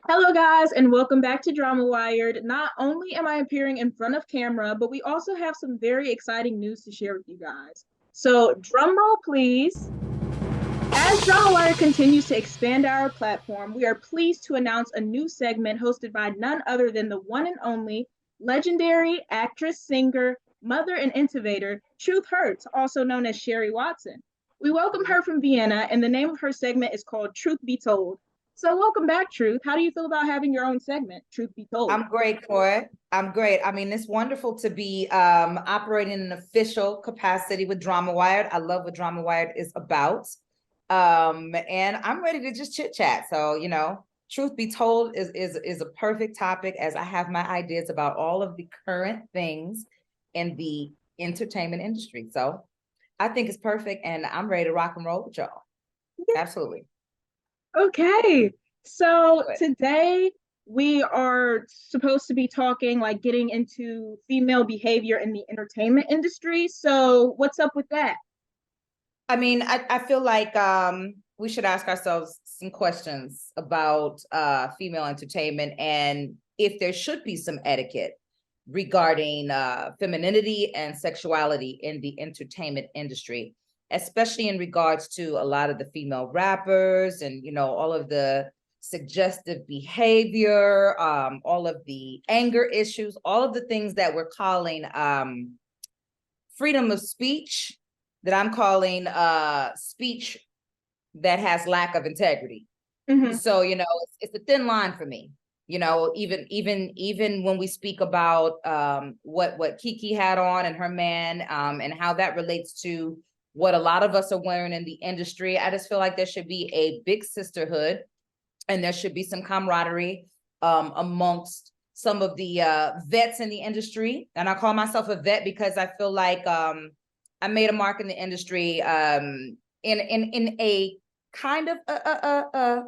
Hello, guys, and welcome back to Drama Wired. Not only am I appearing in front of camera, but we also have some very exciting news to share with you guys. So, drum roll, please. As Drama Wired continues to expand our platform, we are pleased to announce a new segment hosted by none other than the one and only legendary actress, singer, mother, and innovator, Truth Hurts, also known as Sherry Watson. We welcome her from Vienna, and the name of her segment is called Truth Be Told. So, welcome back, Truth. How do you feel about having your own segment, Truth Be Told? I'm great for it. I'm great. I mean, it's wonderful to be operating in an official capacity with Drama Wired. I love what Drama Wired is about. And I'm ready to just chit chat. So, truth be told is a perfect topic, as I have my ideas about all of the current things in the entertainment industry. So I think it's perfect, and I'm ready to rock and roll with y'all. Absolutely. Okay. So today we are supposed to be talking, like getting into female behavior in the entertainment industry. So what's up with that? I mean, I feel like we should ask ourselves some questions about female entertainment, and if there should be some etiquette regarding femininity and sexuality in the entertainment industry, especially in regards to a lot of the female rappers and, all of the suggestive behavior, all of the anger issues, all of the things that we're calling freedom of speech, that I'm calling speech that has lack of integrity. Mm-hmm. So, it's a thin line for me. Even when we speak about what Kiki had on and her man, and how that relates to what a lot of us are wearing in the industry, I just feel like there should be a big sisterhood, and there should be some camaraderie amongst some of the vets in the industry. And I call myself a vet because I feel like I made a mark in the industry in a kind of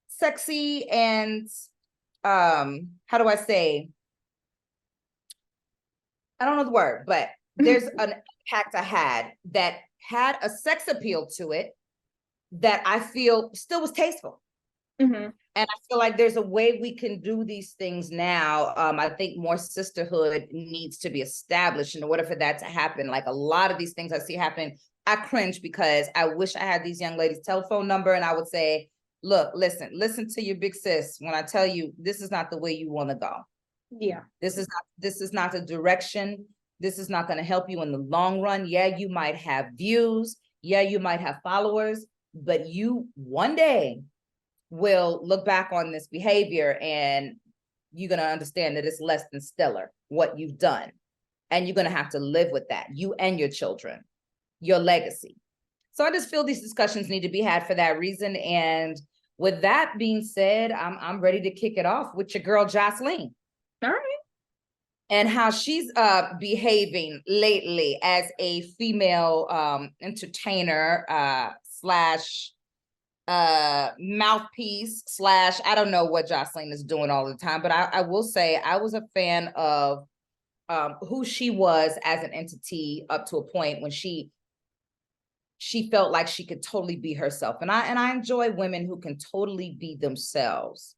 sexy and how do I say? I don't know the word, but there's an impact I had that had a sex appeal to it that I feel still was tasteful. Mm-hmm. And I feel like there's a way we can do these things now. I think more sisterhood needs to be established in order for that to happen. Like a lot of these things I see happening, I cringe because I wish I had these young ladies' telephone number, and I would say, look, listen to your big sis when I tell you this is not the way you want to go. Yeah. This is not the direction. This is not going to help you in the long run. Yeah, you might have views. Yeah, you might have followers, but you one day will look back on this behavior and you're going to understand that it's less than stellar what you've done. And you're going to have to live with that, you and your children, your legacy. So I just feel these discussions need to be had for that reason. And with that being said, I'm ready to kick it off with your girl, Jocelyn. All right. And how she's behaving lately as a female entertainer slash mouthpiece slash, I don't know what Jocelyn is doing all the time, but I will say I was a fan of who she was as an entity up to a point when she felt like she could totally be herself. And I enjoy women who can totally be themselves,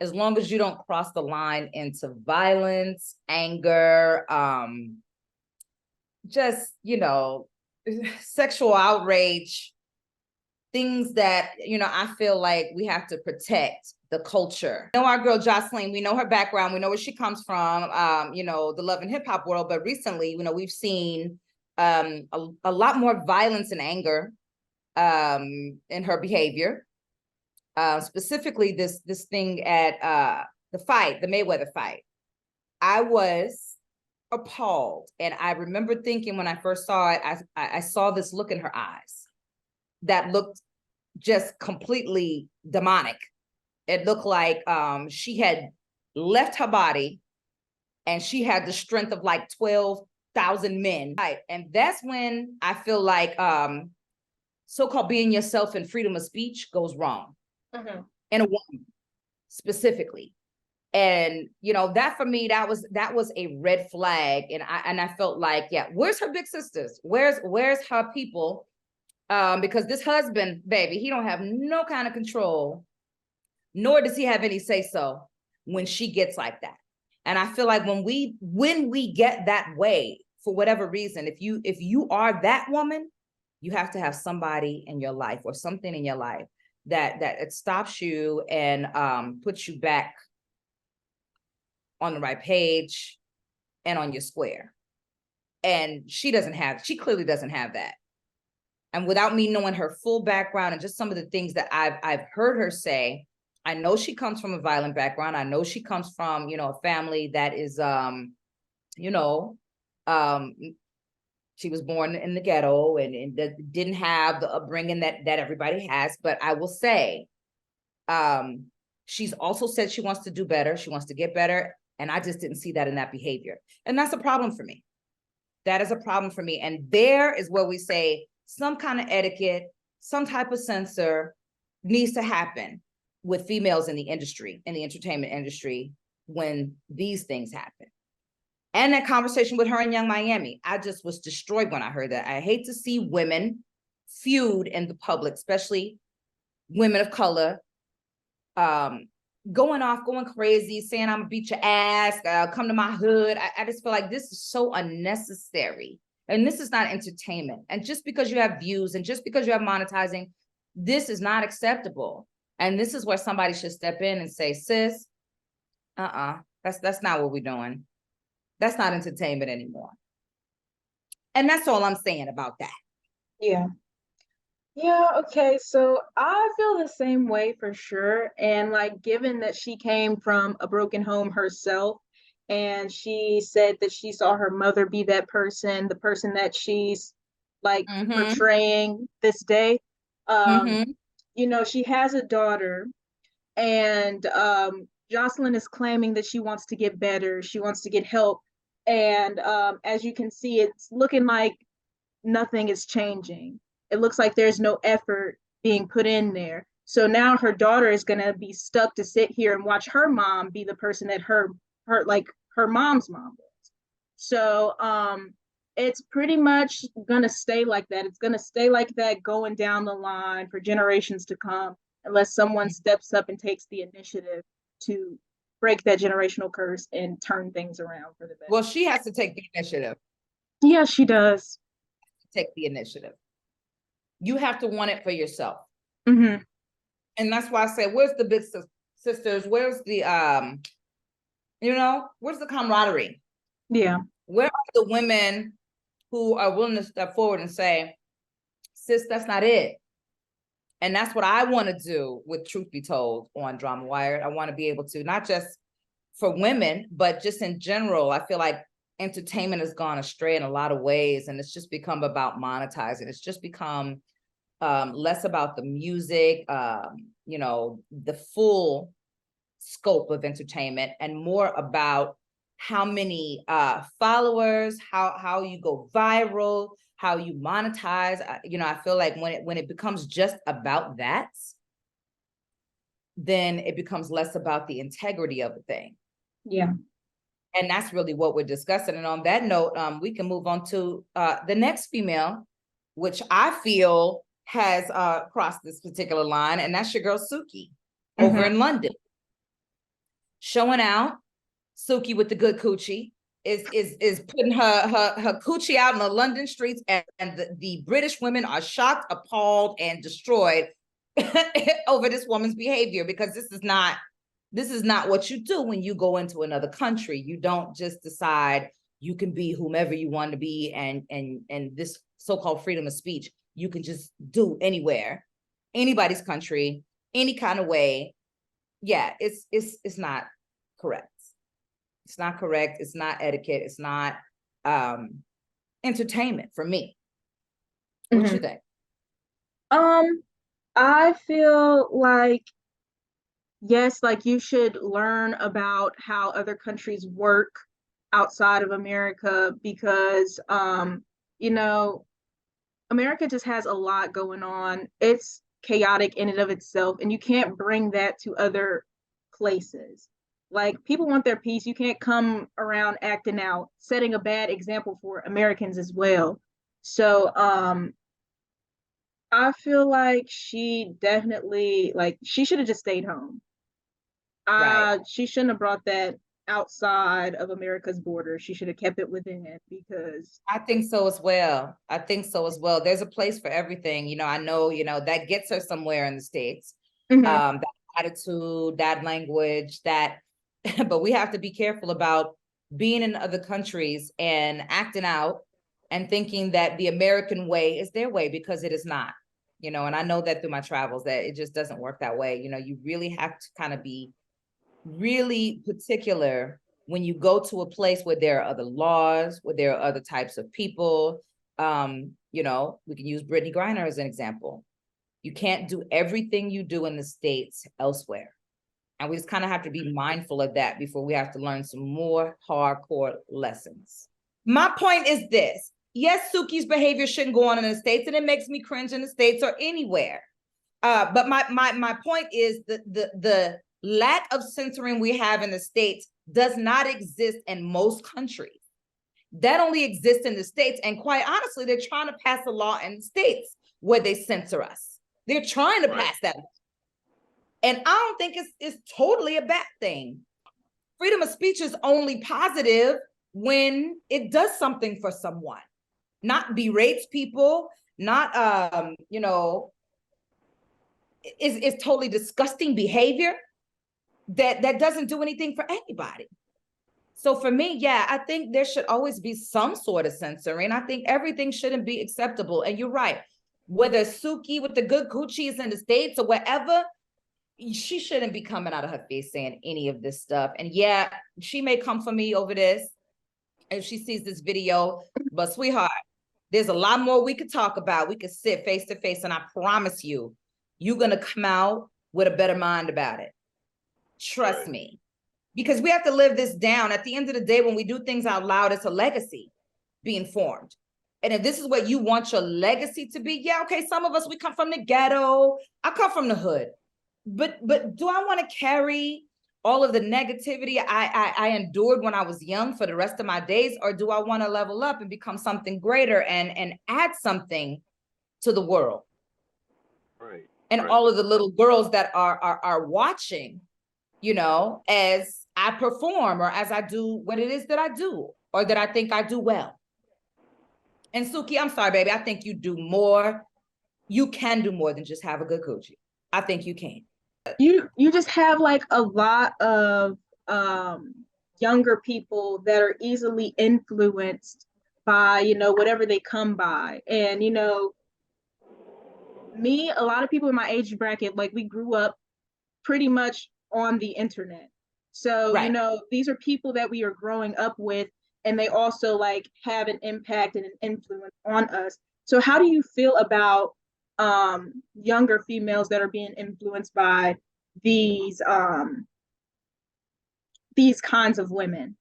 as long as you don't cross the line into violence, anger, just, sexual outrage, things that, I feel like we have to protect the culture. We know our girl Jocelyn, we know her background, we know where she comes from, the love and hip hop world, but recently, we've seen a lot more violence and anger in her behavior. Specifically this thing at the Mayweather fight. I was appalled. And I remember thinking when I first saw it, I saw this look in her eyes that looked just completely demonic. It looked like she had left her body and she had the strength of like 12,000 men. And that's when I feel like so-called being yourself and freedom of speech goes wrong. Mm-hmm. In a woman specifically. And that for me, that was a red flag. And I felt like, yeah, where's her big sisters? Where's her people? Because this husband, baby, he don't have no kind of control nor does he have any say-so when she gets like that. And I feel like when we get that way, for whatever reason, if you are that woman, you have to have somebody in your life or something in your life that it stops you and puts you back on the right page and on your square. And she clearly doesn't have that. And without me knowing her full background and just some of the things that I've heard her say, I know she comes from a violent background. I know she comes from, a family that is, she was born in the ghetto and didn't have the upbringing that everybody has. But I will say, she's also said she wants to do better. She wants to get better. And I just didn't see that in that behavior. And that's a problem for me. That is a problem for me. And there is where we say some kind of etiquette, some type of censor needs to happen with females in the industry, in the entertainment industry, when these things happen. And that conversation with her in Young Miami, I just was destroyed when I heard that. I hate to see women feud in the public, especially women of color, going off, going crazy, saying I'm gonna beat your ass, come to my hood. I just feel like this is so unnecessary. And this is not entertainment. And just because you have views and just because you have monetizing, this is not acceptable. And this is where somebody should step in and say, sis, that's not what we're doing. That's not entertainment anymore. And that's all I'm saying about that. Yeah. Yeah, okay. So I feel the same way for sure. And like, given that she came from a broken home herself, and she said that she saw her mother be that person, the person that she's like portraying this day. She has a daughter, and Jocelyn is claiming that she wants to get better, she wants to get help. And as you can see, it's looking like nothing is changing. It looks like there's no effort being put in there. So now her daughter is going to be stuck to sit here and watch her mom be the person that her mom's mom was. So it's pretty much going to stay like that. It's going to stay like that going down the line for generations to come, unless someone steps up and takes the initiative to break that generational curse and turn things around for the better. Well, she has to take the initiative. Yeah, she does. Take the initiative. You have to want it for yourself. Mm-hmm. And that's why I say, where's the big sisters? Where's the, where's the camaraderie? Yeah. Where are the women who are willing to step forward and say, sis, that's not it. And that's what I want to do with Truth Be Told on Drama Wired. I want to be able to, not just for women, but just in general. I feel like entertainment has gone astray in a lot of ways, and it's just become about monetizing. It's just become less about the music, the full scope of entertainment, and more about how many followers, how you go viral, how you monetize. I feel like when it becomes just about that, then it becomes less about the integrity of the thing. Yeah. And that's really what we're discussing. And on that note, we can move on to the next female, which I feel has crossed this particular line, and that's your girl Suki over in London. Showing out. Suki with the good coochie is putting her coochie out in the London streets, and the British women are shocked, appalled, and destroyed over this woman's behavior, because this is not what you do when you go into another country. You don't just decide you can be whomever you want to be, and this so-called freedom of speech you can just do anywhere, anybody's country, any kind of way. Yeah, it's not correct. It's not correct. It's not etiquette. It's not entertainment for me. What you think? I feel like, yes, like you should learn about how other countries work outside of America, because America just has a lot going on. It's chaotic in and of itself, and you can't bring that to other places. Like, people want their peace. You can't come around acting out, setting a bad example for Americans as well. So I feel like she definitely, like, she should have just stayed home. Right. She shouldn't have brought that outside of America's border. She should have kept it within it because I think so as well. I think so as well. There's a place for everything. I know, that gets her somewhere in the States. Mhm. That attitude, that language, that, but we have to be careful about being in other countries and acting out and thinking that the American way is their way, because it is not. And I know that through my travels that it just doesn't work that way. You really have to kind of be really particular when you go to a place where there are other laws, where there are other types of people. We can use Brittany Griner as an example. You can't do everything you do in the States elsewhere. And we just kind of have to be mindful of that before we have to learn some more hardcore lessons. My point is this. Yes, Suki's behavior shouldn't go on in the States, and it makes me cringe in the States or anywhere. But my point is the lack of censoring we have in the States does not exist in most countries. That only exists in the States. And quite honestly, they're trying to pass a law in the States where they censor us. They're trying to pass that. And I don't think it's totally a bad thing. Freedom of speech is only positive when it does something for someone, not berates people, not, is totally disgusting behavior that doesn't do anything for anybody. So for me, yeah, I think there should always be some sort of censoring. I think everything shouldn't be acceptable. And you're right. Whether Suki with the good coochie is in the States or wherever, she shouldn't be coming out of her face saying any of this stuff. And yeah, she may come for me over this if she sees this video, but sweetheart, there's a lot more we could talk about. We could sit face to face, and I promise you, you're going to come out with a better mind about it. Trust me. Because we have to live this down. At the end of the day, when we do things out loud, it's a legacy being formed. And if this is what you want your legacy to be, yeah, okay, some of us, we come from the ghetto. I come from the hood. But do I want to carry all of the negativity I endured when I was young for the rest of my days? Or do I want to level up and become something greater and add something to the world? Right. And all of the little girls that are watching, as I perform or as I do what it is that I do or that I think I do well. And Suki, I'm sorry, baby. I think you do more. You can do more than just have a good coochie. I think you can. You just have like a lot of younger people that are easily influenced by whatever they come by. And me, a lot of people in my age bracket, like we grew up pretty much on the internet. So, Right. These are people that we are growing up with, and they also like have an impact and an influence on us. So how do you feel about younger females that are being influenced by these kinds of women?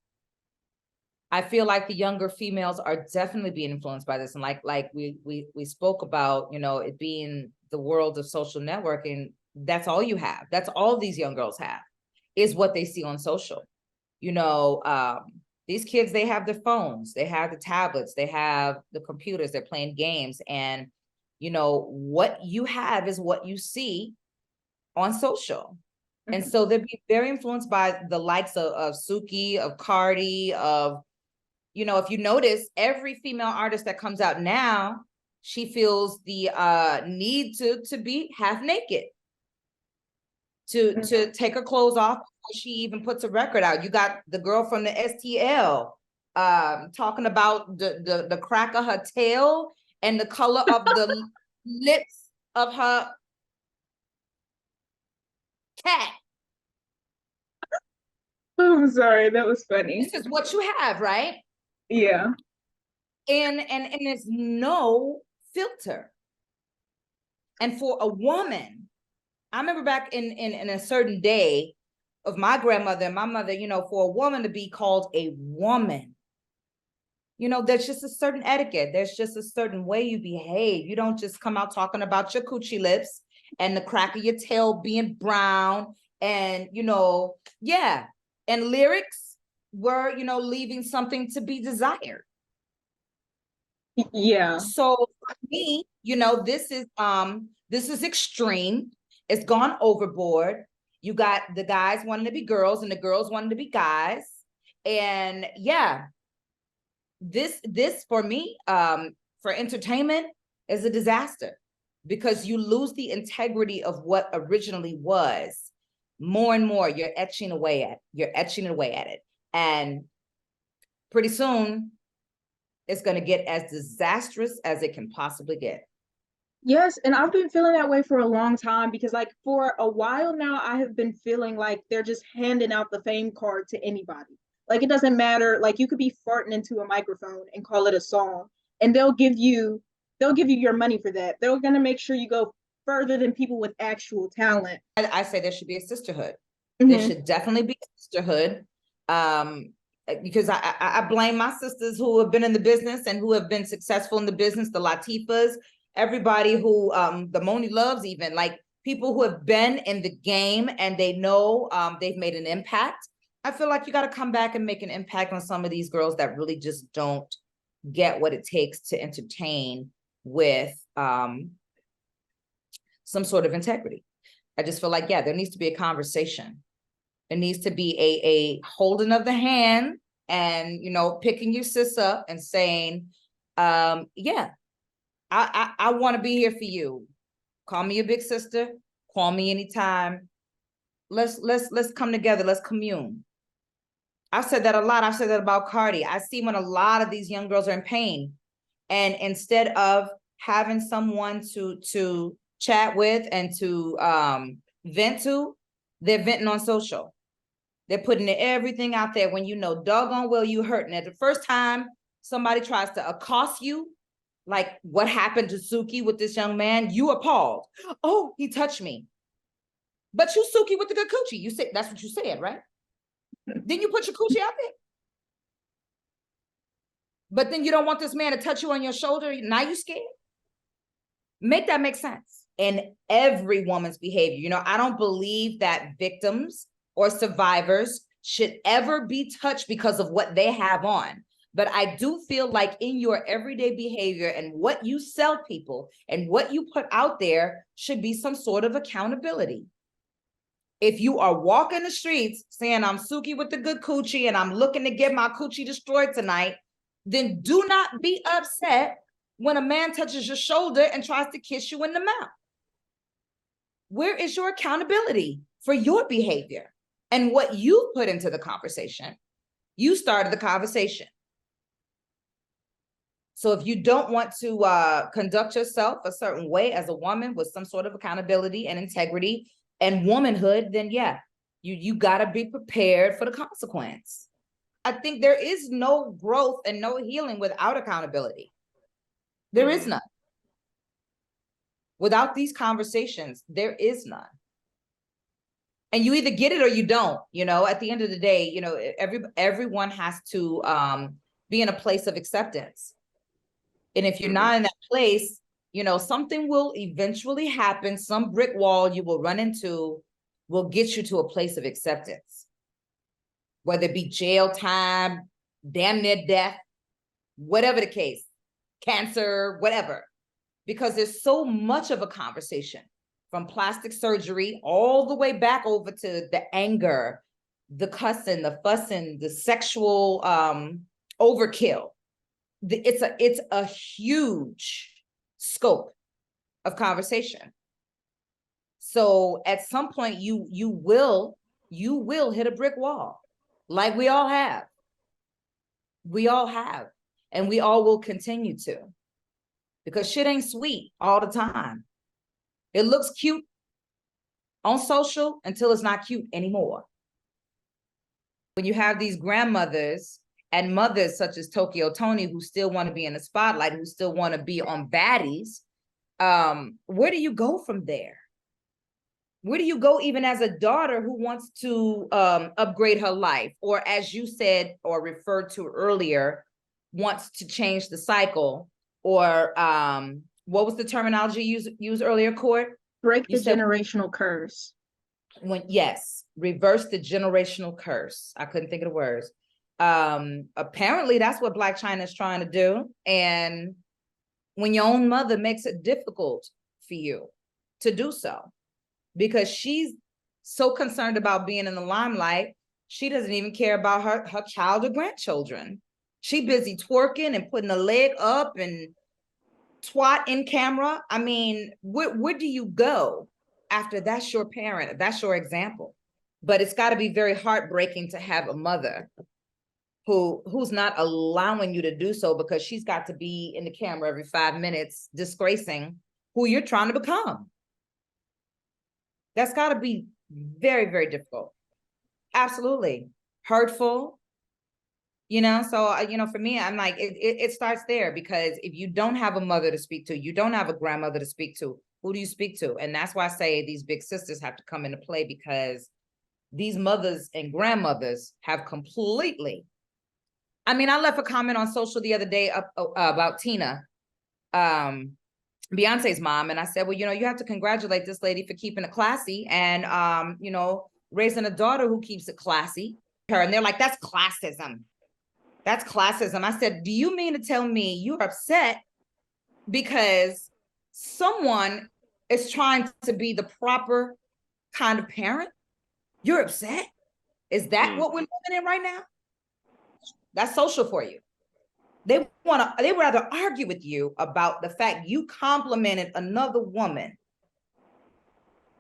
I feel like the younger females are definitely being influenced by this. And like we spoke about, it being the world of social networking, that's all you have. That's all these young girls have, is what they see on social. These kids, they have their phones, they have the tablets, they have the computers, they're playing games. And, what you have is what you see on social. And so they'd be very influenced by the likes of Suki, of Cardi, of, if you notice, every female artist that comes out now, she feels the need to be half naked, to take her clothes off before she even puts a record out. You got the girl from the STL talking about the crack of her tail and the color of the lips of her cat. Oh, I'm sorry, that was funny. This is what you have, right? Yeah. And there's no filter. And for a woman, I remember back in a certain day of my grandmother and my mother, for a woman to be called a woman, there's just a certain etiquette. There's just a certain way you behave. You don't just come out talking about your coochie lips and the crack of your tail being brown and, yeah. And lyrics were, leaving something to be desired. Yeah. So for me, this is extreme. It's gone overboard. You got the guys wanting to be girls and the girls wanting to be guys. And yeah, this for me, for entertainment is a disaster, because you lose the integrity of what originally was. More and more, you're etching away at it. And pretty soon, it's going to get as disastrous as it can possibly get. Yes, and I've been feeling that way for a long time because, like, for a while now, I have been feeling like they're just handing out the fame card to anybody. Like, it doesn't matter. Like, you could be farting into a microphone and call it a song, and they'll give you your money for that. They're gonna make sure you go further than people with actual talent. I say there should be a sisterhood. There Mm-hmm. should definitely be a sisterhood. Because I blame my sisters who have been in the business and who have been successful in the business, the Latifahs, everybody who, the Moni Loves, even, like, people who have been in the game and they know they've made an impact. I feel like you got to come back and make an impact on some of these girls that really just don't get what it takes to entertain with some sort of integrity. I just feel like, yeah, there needs to be a conversation. There needs to be a holding of the hand and, you know, picking your sis up and saying, yeah, I want to be here for you. Call me your big sister. Call me anytime. Let's come together. Let's commune. I've said that a lot. I've said that about Kourtni. I see when a lot of these young girls are in pain, and instead of having someone to chat with and to vent to, they're venting on social. They're putting everything out there when you know doggone well you hurting. At the first time somebody tries to accost you, like what happened to Suki with this young man, you appalled. Oh, he touched me. But you Suki with the good coochie. You said that's what you said, right? Then you put your coochie out there. But then you don't want this man to touch you on your shoulder. Now you scared. Make that make sense. In every woman's behavior. You know, I don't believe that victims or survivors should ever be touched because of what they have on. But I do feel like in your everyday behavior and what you sell people and what you put out there should be some sort of accountability. If you are walking the streets saying, I'm Suki with the good coochie and I'm looking to get my coochie destroyed tonight, then do not be upset when a man touches your shoulder and tries to kiss you in the mouth. Where is your accountability for your behavior and what you put into the conversation? You started the conversation. So if you don't want to conduct yourself a certain way as a woman with some sort of accountability and integrity and womanhood, then yeah, you got to be prepared for the consequence. I think there is no growth and no healing without accountability. There is none. Without these conversations, there is none. And you either get it or you don't. You know, at the end of the day, you know, everyone has to be in a place of acceptance. And if you're not in that place, you know, something will eventually happen. Some brick wall you will run into will get you to a place of acceptance. Whether it be jail time, damn near death, whatever the case, cancer, whatever. Because there's so much of a conversation, from plastic surgery all the way back over to the anger, the cussing, the fussing, the sexual overkill. It's a huge scope of conversation. So at some point you will hit a brick wall, like we all have. We all have, and we all will continue to, because shit ain't sweet all the time. It looks cute on social until it's not cute anymore. When you have these grandmothers and mothers such as Toni who still want to be in the spotlight, who still want to be on baddies, where do you go from there? Where do you go even as a daughter who wants to upgrade her life, or as you said or referred to earlier, wants to change the cycle, or what was the terminology used earlier, Court? Break the generational curse. Yes, reverse the generational curse. I couldn't think of the words. Apparently that's what Blac Chyna is trying to do. And when your own mother makes it difficult for you to do so, because she's so concerned about being in the limelight, she doesn't even care about her child or grandchildren. She busy twerking and putting a leg up and twat in camera. I mean, where do you go after that's your parent? That's your example. But it's got to be very heartbreaking to have a mother who's not allowing you to do so because she's got to be in the camera every 5 minutes, disgracing who you're trying to become. That's got to be very, very difficult. Absolutely. Hurtful. So, for me, I'm like, it starts there, because if you don't have a mother to speak to, you don't have a grandmother to speak to, who do you speak to? And that's why I say these big sisters have to come into play, because these mothers and grandmothers have completely, I left a comment on social the other day about Tina, Beyonce's mom. And I said, well, you have to congratulate this lady for keeping it classy and, raising a daughter who keeps it classy. And they're like, that's classism. That's classism. I said, do you mean to tell me you're upset because someone is trying to be the proper kind of parent? You're upset? Is that what we're living in right now? That's social for you. They rather argue with you about the fact you complimented another woman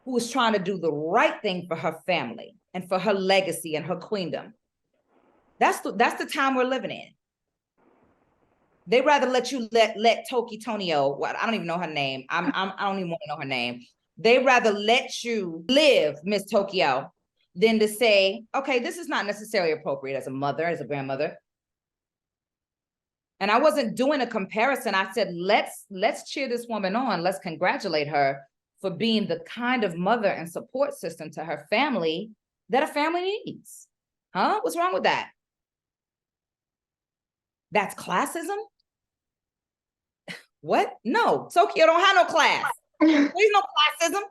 who was trying to do the right thing for her family and for her legacy and her queendom. That's the time we're living in. They rather let you let Tonio, what, I don't even know her name. I don't even want to know her name. They rather let you live, Miss Tokyo, than to say, okay, this is not necessarily appropriate as a mother, as a grandmother. And I wasn't doing a comparison. I said, let's cheer this woman on. Let's congratulate her for being the kind of mother and support system to her family that a family needs. Huh? What's wrong with that? That's classism? What? No, Tokyo don't have no class. There's no classism.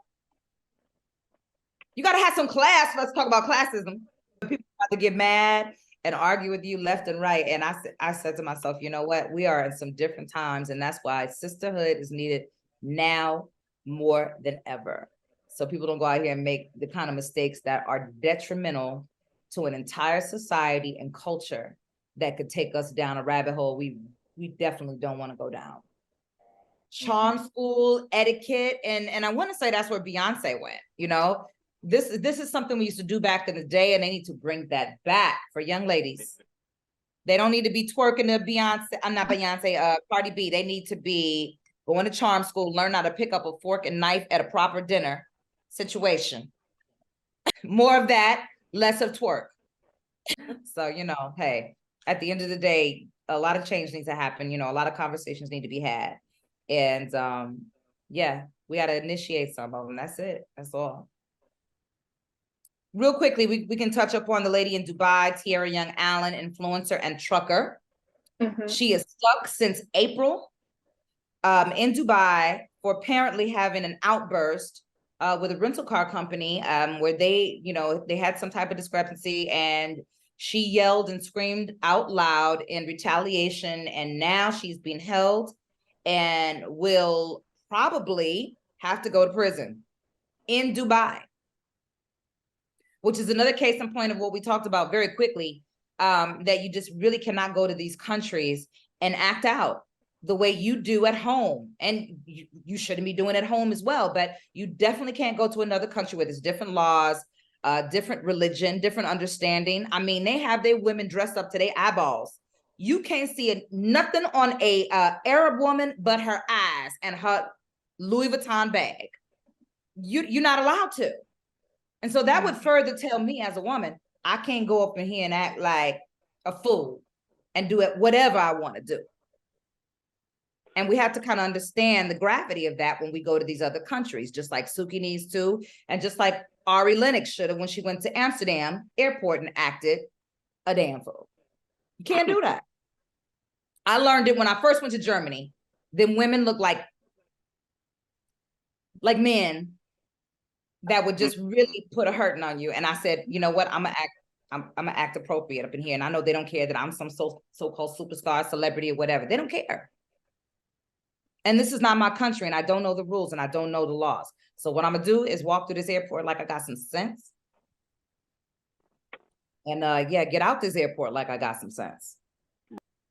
You got to have some class. Let's talk about classism. People have to get mad and argue with you left and right. And I said to myself, you know what? We are in some different times, and that's why sisterhood is needed now more than ever. So people don't go out here and make the kind of mistakes that are detrimental to an entire society and culture that could take us down a rabbit hole we definitely don't want to go down. Charm school, etiquette, and I want to say that's where Beyonce went. This is something we used to do back in the day, and they need to bring that back for young ladies. They don't need to be twerking to Beyonce. I'm not Beyonce, Cardi B. They need to be going to charm school, learn how to pick up a fork and knife at a proper dinner situation. More of that, less of twerk. So, hey, at the end of the day, a lot of change needs to happen. A lot of conversations need to be had. And yeah, we got to initiate some of them. That's it. That's all. Real quickly, we can touch upon the lady in Dubai, Tierra Young Allen, influencer and trucker. She is stuck since April in Dubai for apparently having an outburst with a rental car company where they had some type of discrepancy, and she yelled and screamed out loud in retaliation, and now she's being held and will probably have to go to prison in Dubai, which is another case in point of what we talked about very quickly, that you just really cannot go to these countries and act out the way you do at home. And you shouldn't be doing it at home as well, but you definitely can't go to another country where there's different laws, different religion, different understanding. They have their women dressed up to their eyeballs. You can't see nothing on a Arab woman but her eyes and her Louis Vuitton bag. You're not allowed to. And so that would further tell me as a woman, I can't go up in here and act like a fool and do it whatever I want to do. And we have to kind of understand the gravity of that when we go to these other countries, just like Suki needs to, and just like Ari Lennox should have when she went to Amsterdam airport and acted a damn fool. You can't do that. I learned it when I first went to Germany. Then women look like men that would just really put a hurting on you. And I said, you know what? I'm gonna act appropriate up in here. And I know they don't care that I'm some so-called superstar, celebrity, or whatever. They don't care. And this is not my country, and I don't know the rules, and I don't know the laws. So what I'm gonna do is walk through this airport like I got some sense. And yeah, get out this airport like I got some sense.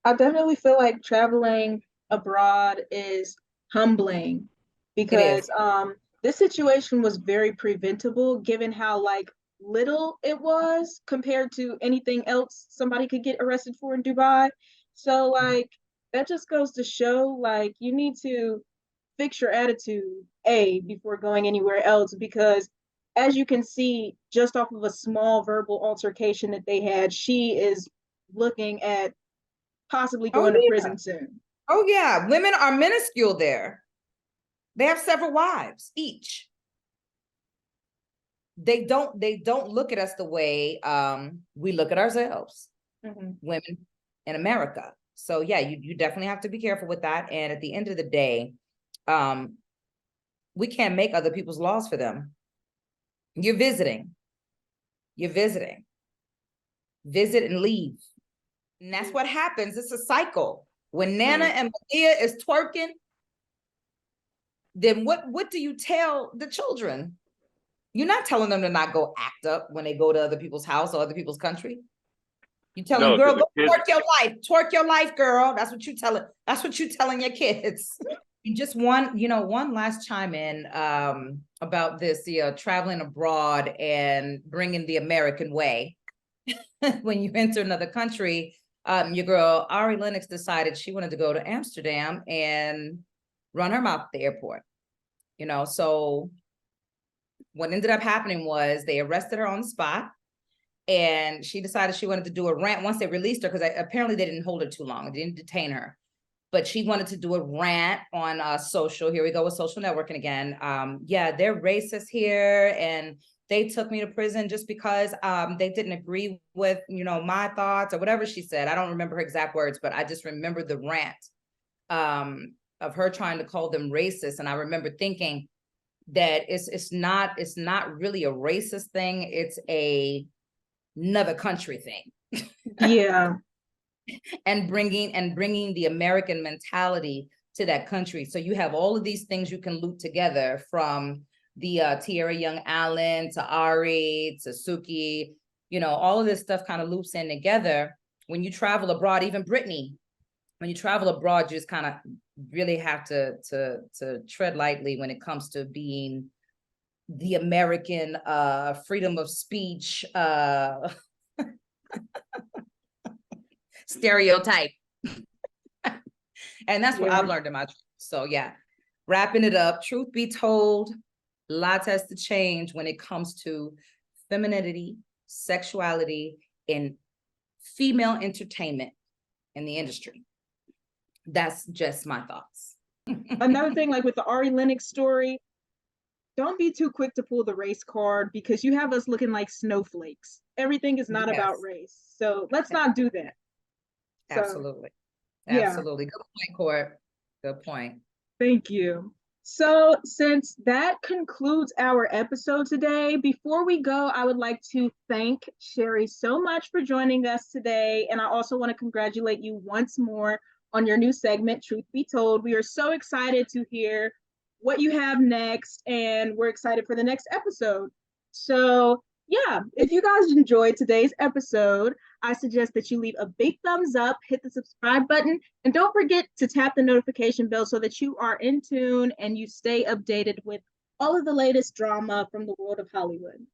I definitely feel like traveling abroad is humbling It is. because this situation was very preventable given how like little it was compared to anything else somebody could get arrested for in Dubai. So like that just goes to show like you need to fix your attitude before going anywhere else because as you can see just off of a small verbal altercation that they had, she is looking at possibly Oh going to yeah. prison soon. Oh yeah. Women are minuscule there. They have several wives each. They don't look at us the way we look at ourselves, women in America. So yeah, you definitely have to be careful with that. And at the end of the day, we can't make other people's laws for them. You're visiting. Visit and leave. And that's what happens. It's a cycle. When Nana and Malia is twerking, then what do you tell the children? You're not telling them to not go act up when they go to other people's house or other people's country. You tell them, girl, go twerk your life, girl. That's what you tell it. That's what you telling your kids. Just one last chime in about this, traveling abroad and bringing the American way. When you enter another country, your girl Ari Lennox decided she wanted to go to Amsterdam and run her mouth at the airport. So what ended up happening was they arrested her on the spot, and she decided she wanted to do a rant once they released her, because apparently they didn't hold her too long. They didn't detain her. But she wanted to do a rant on social. Here we go with social networking again. Yeah, they're racist here, and they took me to prison just because they didn't agree with, my thoughts or whatever she said. I don't remember her exact words, but I just remember the rant of her trying to call them racist. And I remember thinking that it's not really a racist thing. It's another country thing. Yeah. and bringing the American mentality to that country. So you have all of these things you can loop together, from the Tierra Young Allen to Ari to Suki, all of this stuff kind of loops in together. When you travel abroad, even Brittany, when you travel abroad, you just kind of really have to tread lightly when it comes to being the American freedom of speech stereotype. And that's what I've learned in my trip. So yeah, wrapping it up, truth be told, lots has to change when it comes to femininity, sexuality, and female entertainment in the industry. That's just my thoughts. Another thing, like with the Ari Lennox story, don't be too quick to pull the race card, because you have us looking like snowflakes. Everything is not about race. So let's not do that. Absolutely. Absolutely. Good point, Court. Good point. Thank you. So since that concludes our episode today, before we go, I would like to thank Sherry so much for joining us today. And I also want to congratulate you once more on your new segment, Truth Be Told. We are so excited to hear what you have next, and we're excited for the next episode. So yeah, if you guys enjoyed today's episode, I suggest that you leave a big thumbs up, hit the subscribe button, and don't forget to tap the notification bell so that you are in tune and you stay updated with all of the latest drama from the world of Hollywood.